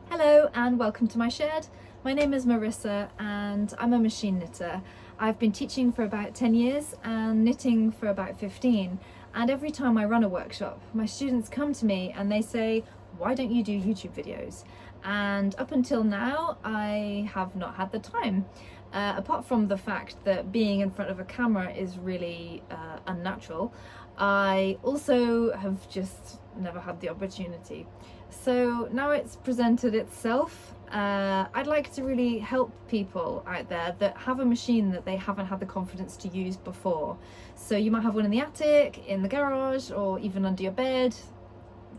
Hello and welcome to my shed. My name is Marissa and I'm a machine knitter. I've been teaching for about 10 years and knitting for about 15. And every time I run a workshop, my students come to me and they say, why don't you do YouTube videos? And up until now, I have not had the time. Apart from the fact that being in front of a camera is really unnatural, I also have just never had the opportunity. So now it's presented itself. I'd like to really help people out there that have a machine that they haven't had the confidence to use before. So you might have one in the attic, in the garage, or even under your bed,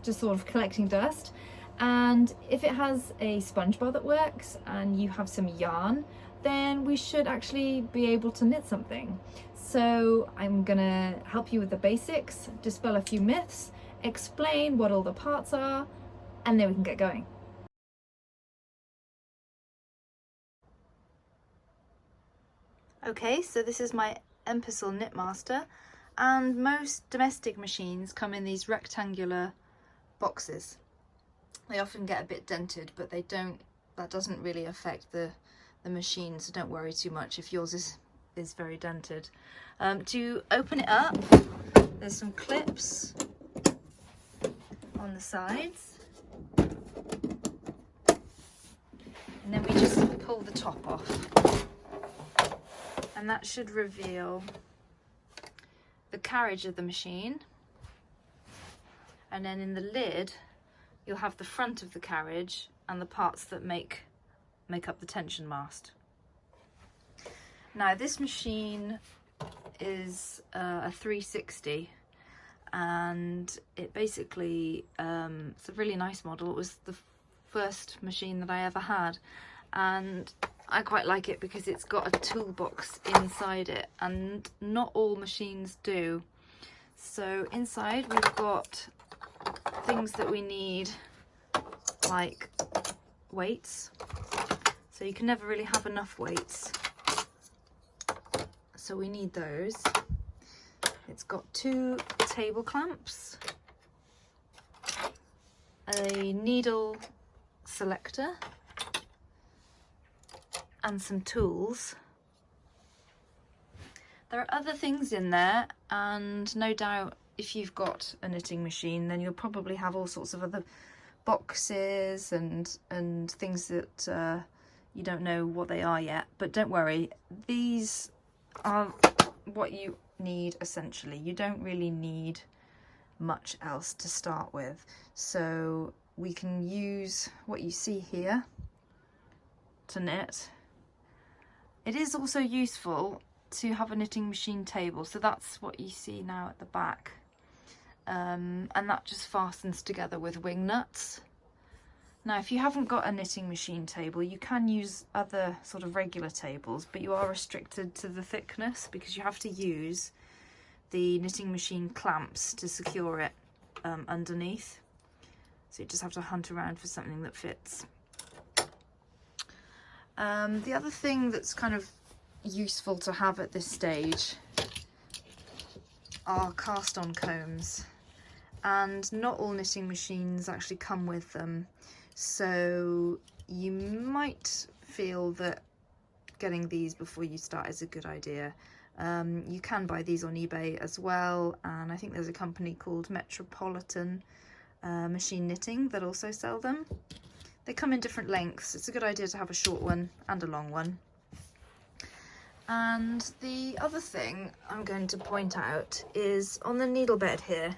just sort of collecting dust. And if it has a sponge bar that works and you have some yarn, then we should actually be able to knit something. So I'm gonna help you with the basics, dispel a few myths, explain what all the parts are, and then we can get going. Okay, so this is my Empesil Knitmaster, and most domestic machines come in these rectangular boxes. They often get a bit dented, but that doesn't really affect the machine, so don't worry too much if yours is very dented. To open it up, there's some clips on the sides, and then we just pull the top off, and that should reveal the carriage of the machine. And then in the lid you'll have the front of the carriage and the parts that make up the tension mast. Now this machine is a 360, and it basically it's a really nice model. It was the first machine that I ever had, and I quite like it because it's got a toolbox inside it, and not all machines do. So inside we've got things that we need, like weights. So you can never really have enough weights, so we need those. It's got 2 table clamps, a needle selector, and some tools. There are other things in there, and no doubt if you've got a knitting machine then you'll probably have all sorts of other boxes and things that you don't know what they are yet, but don't worry, these are what you need essentially. You don't really need much else to start with, so we can use what you see here to knit. It is also useful to have a knitting machine table, so that's what you see now at the back, and that just fastens together with wing nuts. Now if you haven't got a knitting machine table, you can use other sort of regular tables, but you are restricted to the thickness because you have to use the knitting machine clamps to secure it underneath, so you just have to hunt around for something that fits. The other thing that's kind of useful to have at this stage are cast-on combs, and not all knitting machines actually come with them, so you might feel that getting these before you start is a good idea. You can buy these on eBay as well, and I think there's a company called Metropolitan Machine Knitting that also sell them. They come in different lengths. It's a good idea to have a short one and a long one. And the other thing I'm going to point out is on the needle bed here,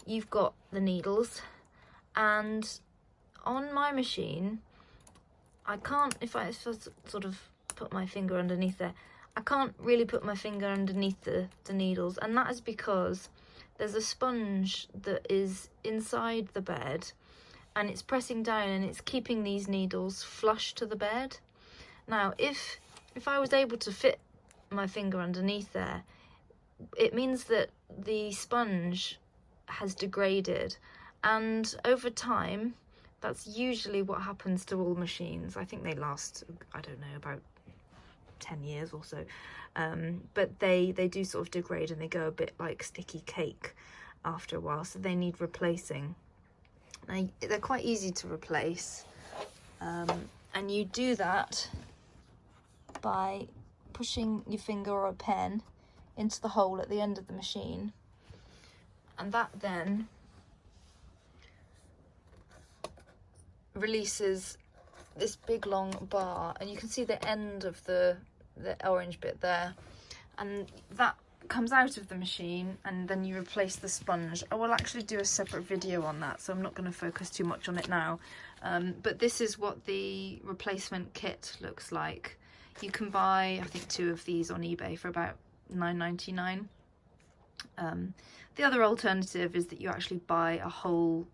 you've got the needles, and on my machine, I can't, if I sort of put my finger underneath there, I can't really put my finger underneath the needles, and that is because there's a sponge that is inside the bed, and it's pressing down and it's keeping these needles flush to the bed. Now if I was able to fit my finger underneath there, it means that the sponge has degraded, and over time that's usually what happens to all machines. I think they last, I don't know, about 10 years or so, but they do sort of degrade and they go a bit like sticky cake after a while, so they need replacing. Now, they're quite easy to replace. And you do that by pushing your finger or a pen into the hole at the end of the machine, and that then releases this big long bar, and you can see the end of the orange bit there, and that comes out of the machine, and then you replace the sponge. I will actually do a separate video on that, so I'm not going to focus too much on it now, but this is what the replacement kit looks like. You can buy, I think, 2 of these on eBay for about $9.99. The other alternative is that you actually buy a whole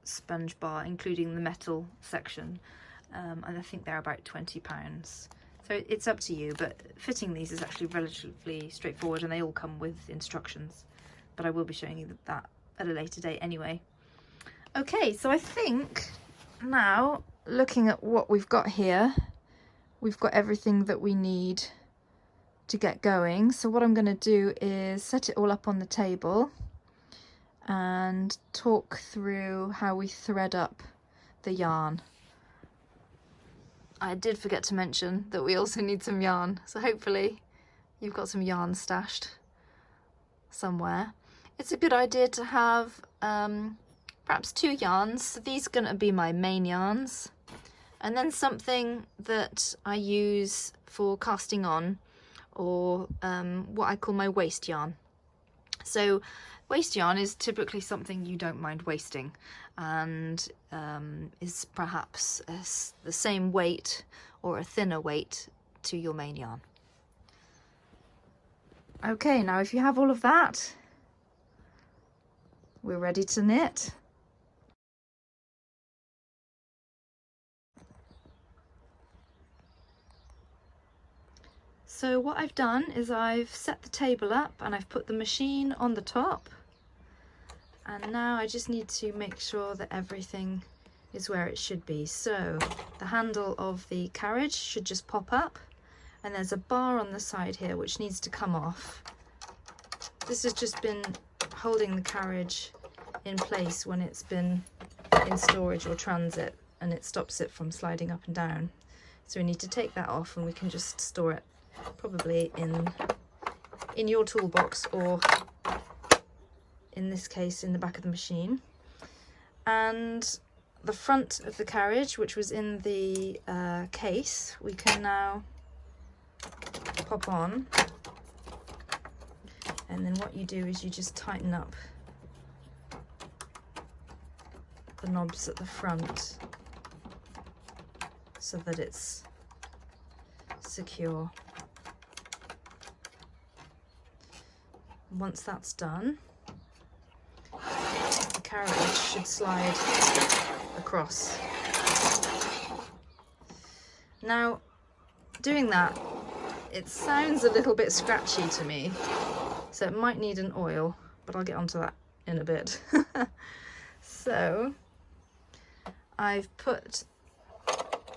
sponge bar, including the metal section, and I think they're about £20. So it's up to you, but fitting these is actually relatively straightforward, and they all come with instructions, but I will be showing you that at a later date anyway. Okay, so I think now, looking at what we've got here, we've got everything that we need to get going. So what I'm going to do is set it all up on the table and talk through how we thread up the yarn. I did forget to mention that we also need some yarn, so hopefully you've got some yarn stashed somewhere. It's a good idea to have perhaps 2 yarns. So these are going to be my main yarns, and then something that I use for casting on, or what I call my waste yarn. So waste yarn is typically something you don't mind wasting, and is perhaps the same weight or a thinner weight to your main yarn. Okay, now if you have all of that, we're ready to knit. So what I've done is I've set the table up and I've put the machine on the top, and now I just need to make sure that everything is where it should be. So the handle of the carriage should just pop up, and there's a bar on the side here which needs to come off. This has just been holding the carriage in place when it's been in storage or transit, and it stops it from sliding up and down. So we need to take that off, and we can just store it probably in your toolbox, or in this case in the back of the machine. And the front of the carriage, which was in the case, we can now pop on, and then what you do is you just tighten up the knobs at the front so that it's secure. Once that's done, the carriage should slide across. Now, doing that, it sounds a little bit scratchy to me, so it might need an oil, but I'll get onto that in a bit. So I've put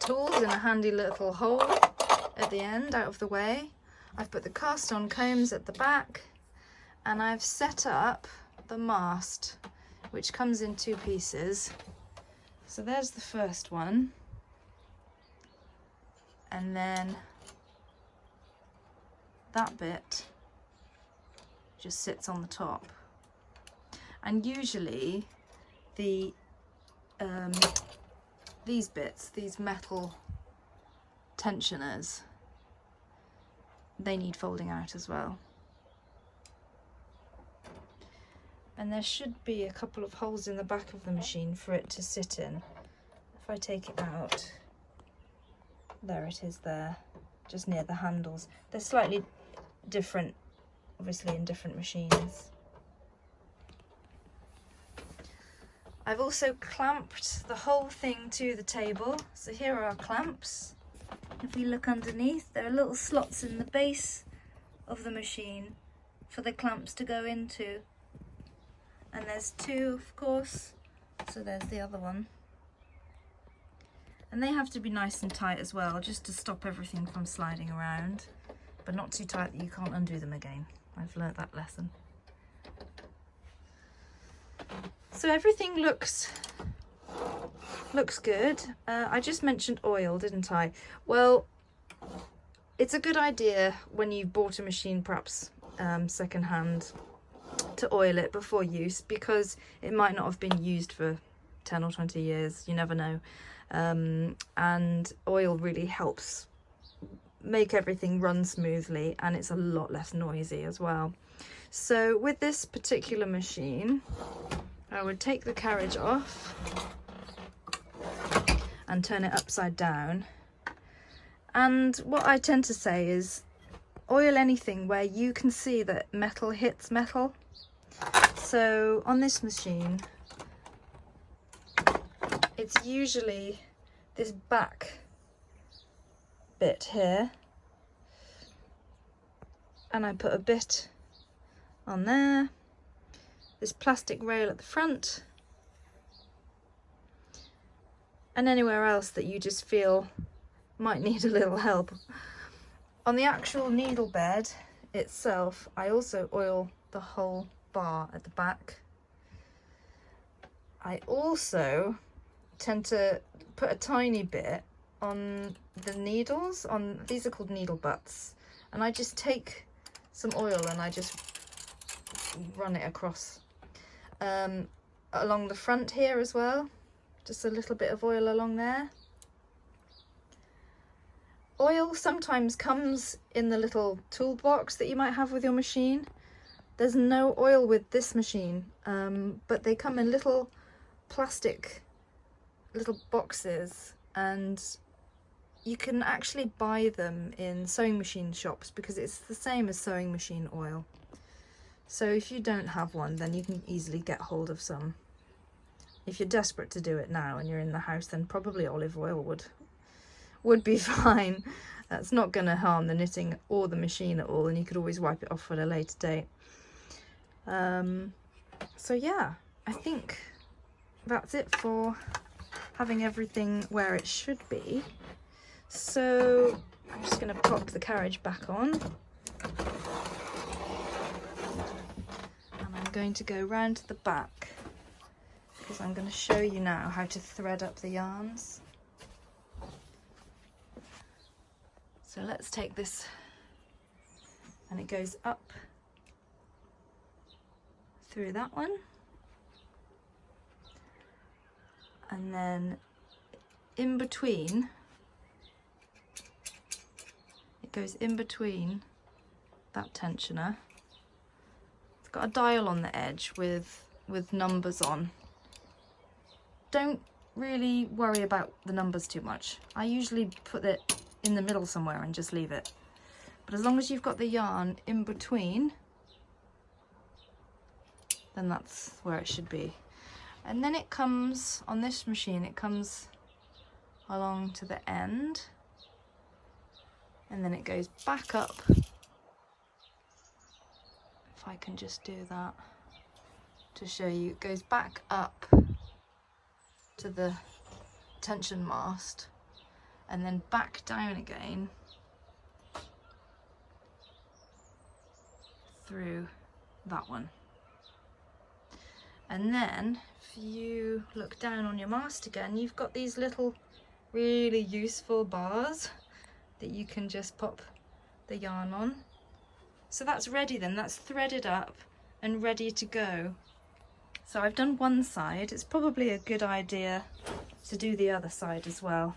tools in a handy little hole at the end, out of the way. I've put the cast on combs at the back, and I've set up the mast, which comes in 2 pieces. So there's the first one, and then that bit just sits on the top. And usually these bits, these metal tensioners, they need folding out as well. And there should be a couple of holes in the back of the machine for it to sit in. If I take it out, there it is there, just near the handles. They're slightly different, obviously, in different machines. I've also clamped the whole thing to the table. So here are our clamps. If we look underneath, there are little slots in the base of the machine for the clamps to go into. And there's 2, of course, so there's the other one. And they have to be nice and tight as well, just to stop everything from sliding around, but not too tight that you can't undo them again. I've learnt that lesson. So everything looks looks good. I just mentioned oil, didn't I? Well, it's a good idea when you've bought a machine, perhaps second-hand, to oil it before use, because it might not have been used for 10 or 20 years, you never know. And oil really helps make everything run smoothly, and it's a lot less noisy as well. So with this particular machine, I would take the carriage off and turn it upside down. And what I tend to say is oil anything where you can see that metal hits metal. So on this machine, it's usually this back bit here, and I put a bit on there, this plastic rail at the front, and anywhere else that you just feel might need a little help. On the actual needle bed itself, I also oil the whole bar at the back. I also tend to put a tiny bit on the needles, these are called needle butts, and I just take some oil and I just run it across along the front here as well, just a little bit of oil along there. Oil sometimes comes in the little toolbox that you might have with your machine. There's no oil with this machine, but they come in little plastic little boxes, and you can actually buy them in sewing machine shops because it's the same as sewing machine oil. So if you don't have one, then you can easily get hold of some. If you're desperate to do it now and you're in the house, then probably olive oil would be fine. That's not going to harm the knitting or the machine at all, and you could always wipe it off at a later date. So yeah, I think that's it for having everything where it should be. So I'm just going to pop the carriage back on, and I'm going to go round to the back because I'm going to show you now how to thread up the yarns. So let's take this, and it goes up through that one, and then in between, it goes in between that tensioner. It's got a dial on the edge with numbers on. Don't really worry about the numbers too much. I usually put it in the middle somewhere and just leave it. But as long as you've got the yarn in between, then that's where it should be. And then it comes, on this machine, it comes along to the end, and then it goes back up. If I can just do that to show you, it goes back up to the tension mast, and then back down again through that one. And then if you look down on your mast again, you've got these little really useful bars that you can just pop the yarn on. So that's ready then, that's threaded up and ready to go. So I've done one side. It's probably a good idea to do the other side as well.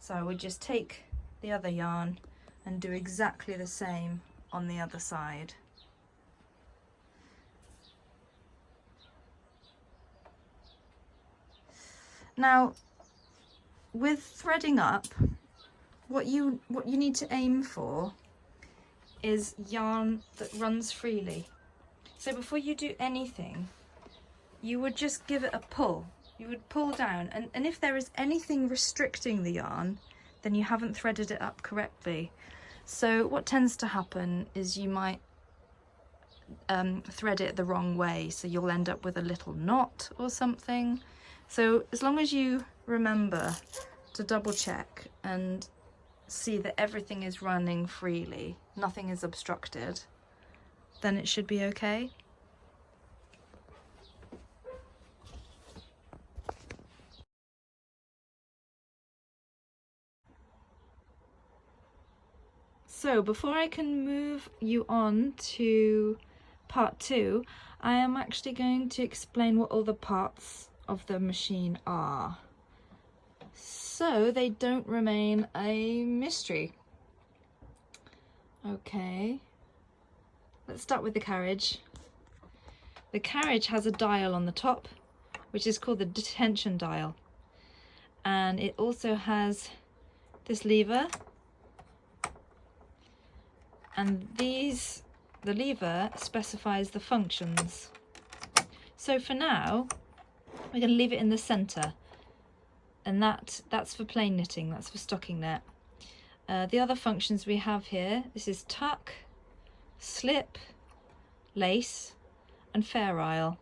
So I would just take the other yarn and do exactly the same on the other side. Now, with threading up, what you need to aim for is yarn that runs freely. So before you do anything, you would just give it a pull. You would pull down, and if there is anything restricting the yarn, then you haven't threaded it up correctly. So what tends to happen is you might thread it the wrong way, so you'll end up with a little knot or something. So as long as you remember to double check and see that everything is running freely, nothing is obstructed, then it should be okay. So before I can move you on to part 2, I am actually going to explain what all the parts of the machine are, so they don't remain a mystery. Okay, let's start with the carriage. The carriage has a dial on the top, which is called the detention dial, and it also has this lever, and the lever specifies the functions. So for now, we're going to leave it in the center, and that's for plain knitting, that's for stocking knit. The other functions we have here, this is tuck, slip, lace, and fair isle,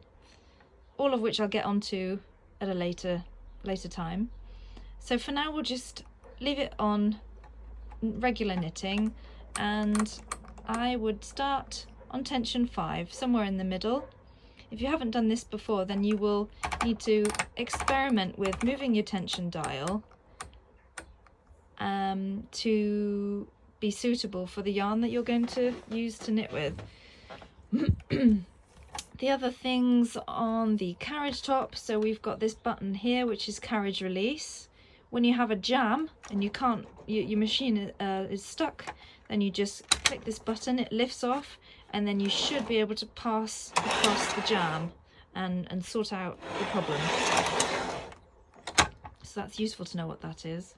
all of which I'll get onto at a later time. So for now, we'll just leave it on regular knitting, and I would start on tension 5, somewhere in the middle. If you haven't done this before, then you will need to experiment with moving your tension dial to be suitable for the yarn that you're going to use to knit with. The other things on the carriage top, so we've got this button here, which is carriage release. When you have a jam and you can't, your machine is stuck, then you just click this button, it lifts off, and then you should be able to pass across the jam and sort out the problem. So that's useful to know what that is.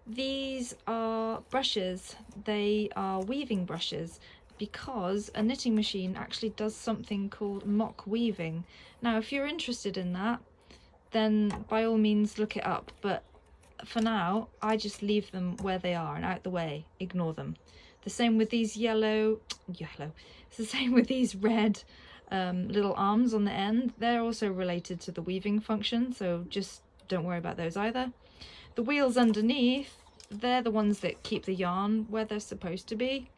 These are brushes. They are weaving brushes, because a knitting machine actually does something called mock weaving. Now, if you're interested in that, then by all means look it up, but for now I just leave them where they are and out the way, ignore them. The same with these yellow, it's the same with these red little arms on the end. They're also related to the weaving function, so just don't worry about those either. The wheels underneath, they're the ones that keep the yarn where they're supposed to be.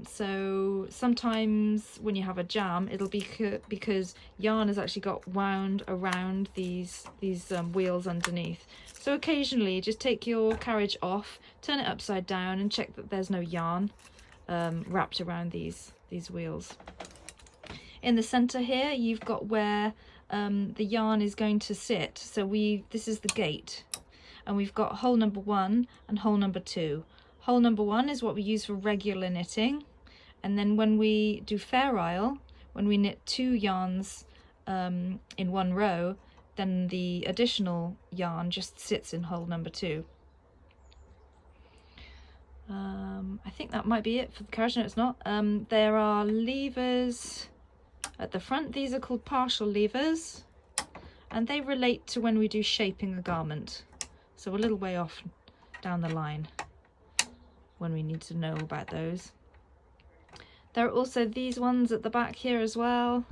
So sometimes when you have a jam, it'll be because yarn has actually got wound around these wheels underneath. So occasionally just take your carriage off, turn it upside down, and check that there's no yarn wrapped around these wheels. In the center here, you've got where the yarn is going to sit. So this is the gate, and we've got hole number 1 and hole number 2. Hole number 1 is what we use for regular knitting, and then when we do fair isle, when we knit 2 yarns in one row, then the additional yarn just sits in hole number 2. I think that might be it for the carriage. No, it's not. There are levers at the front. These are called partial levers, and they relate to when we do shaping a garment, so a little way off down the line when we need to know about those. There are also these ones at the back here as well.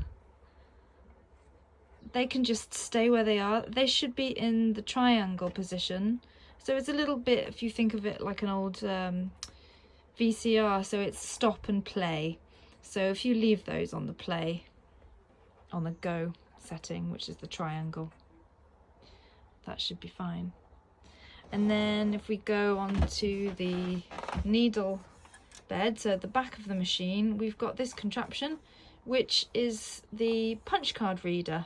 They can just stay where they are. They should be in the triangle position. So it's a little bit, if you think of it like an old VCR, so it's stop and play. So if you leave those on the play, on the go setting, which is the triangle, that should be fine. And then if we go on to the needle bed, so at the back of the machine, we've got this contraption, which is the punch card reader.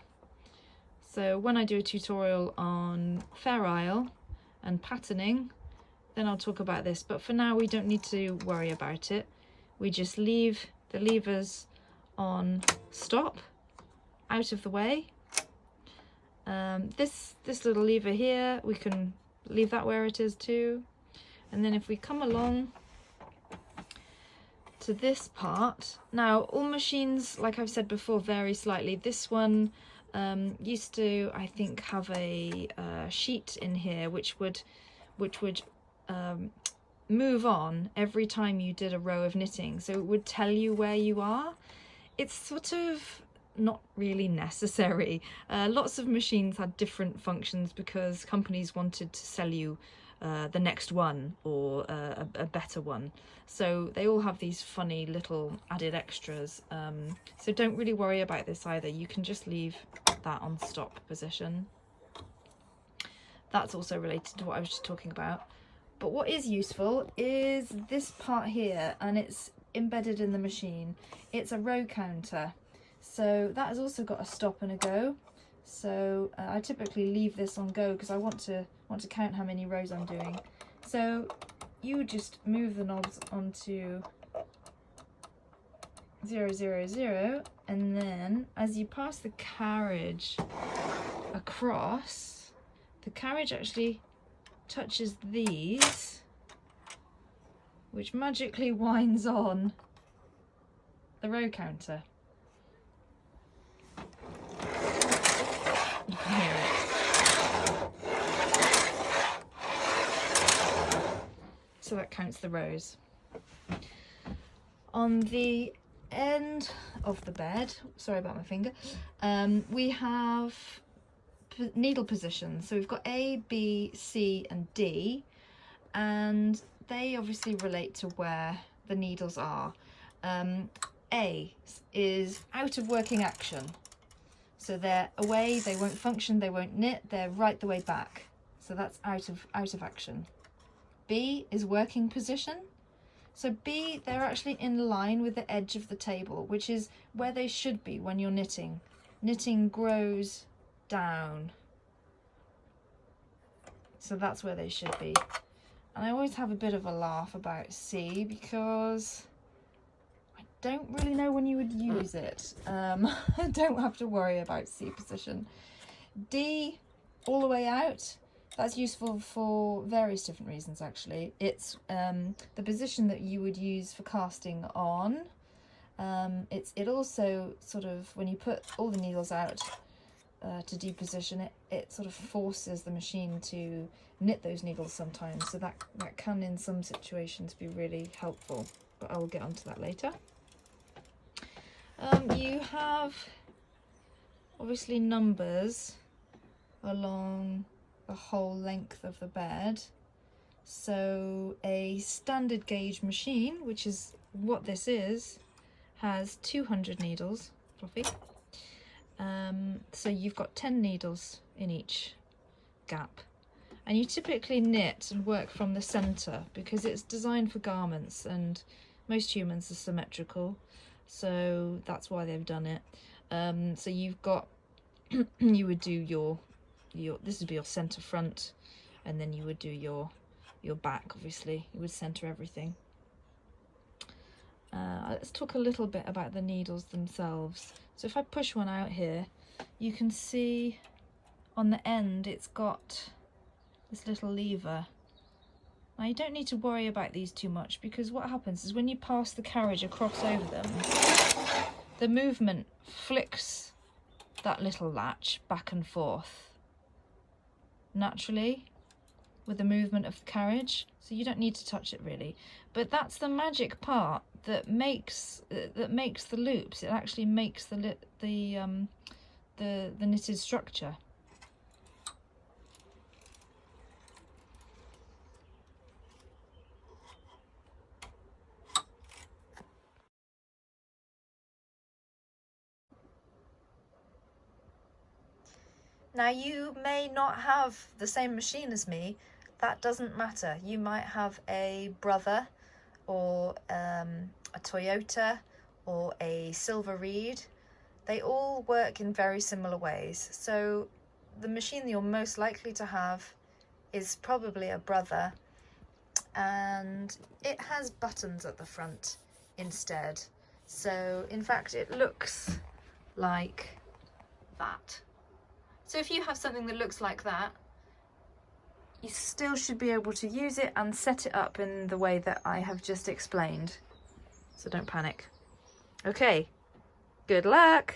So when I do a tutorial on fair isle and patterning, then I'll talk about this. But for now, we don't need to worry about it. We just leave the levers on stop, out of the way. This little lever here, we can leave that where it is too. And then if we come along to this part, now all machines, like I've said before, vary slightly. This one used to, I think, have a sheet in here which would move on every time you did a row of knitting, so it would tell you where you are. It's sort of not really necessary. Lots of machines had different functions because companies wanted to sell you the next one or a better one, so they all have these funny little added extras. So don't really worry about this either. You can just leave that on stop position. That's also related to what I was just talking about. But what is useful is this part here, and it's embedded in the machine. It's a row counter. So that has also got a stop and a go. So I typically leave this on go because I want to count how many rows I'm doing. So you would just move the knobs onto 0, 0, 0, and then as you pass the carriage across, the carriage actually touches these, which magically winds on the row counter. You can hear it. So that counts the rows. On the end of the bed, sorry about my finger, we have needle positions. So we've got A, B, C and D, and they obviously relate to where the needles are. A is out of working action. So they're away, they won't function, they won't knit, they're right the way back. So that's out of action. B is working position. So B, they're actually in line with the edge of the table, which is where they should be when you're knitting. Knitting grows down. So that's where they should be. And I always have a bit of a laugh about C because I don't really know when you would use it. I don't have to worry about C position. D, all the way out. That's useful for various different reasons, actually. It's the position that you would use for casting on. It also sort of, when you put all the needles out to deposition, it sort of forces the machine to knit those needles sometimes. So that can, in some situations, be really helpful. But I will get onto that later. You have, obviously, numbers along the whole length of the bed. So a standard gauge machine, which is what this is, has 200 needles, Fluffy. So you've got 10 needles in each gap, and you typically knit and work from the center because it's designed for garments and most humans are symmetrical, so that's why they've done it. So you've got you would do your this would be your center front, and then you would do your back. Obviously you would center everything. Let's talk a little bit about the needles themselves. So if I push one out here, you can see on the end it's got this little lever. Now you don't need to worry about these too much, because what happens is when you pass the carriage across over them, the movement flicks that little latch back and forth naturally with the movement of the carriage, so you don't need to touch it really. But that's the magic part that makes the loops. It actually makes the knitted structure. Now you may not have the same machine as me. That doesn't matter. You might have a brother, or a Toyota, or a Silver Reed. They all work in very similar ways. So the machine that you're most likely to have is probably a brother, and it has buttons at the front instead. So in fact it looks like that. So if you have something that looks like that, you still should be able to use it and set it up in the way that I have just explained. So don't panic. Okay, good luck!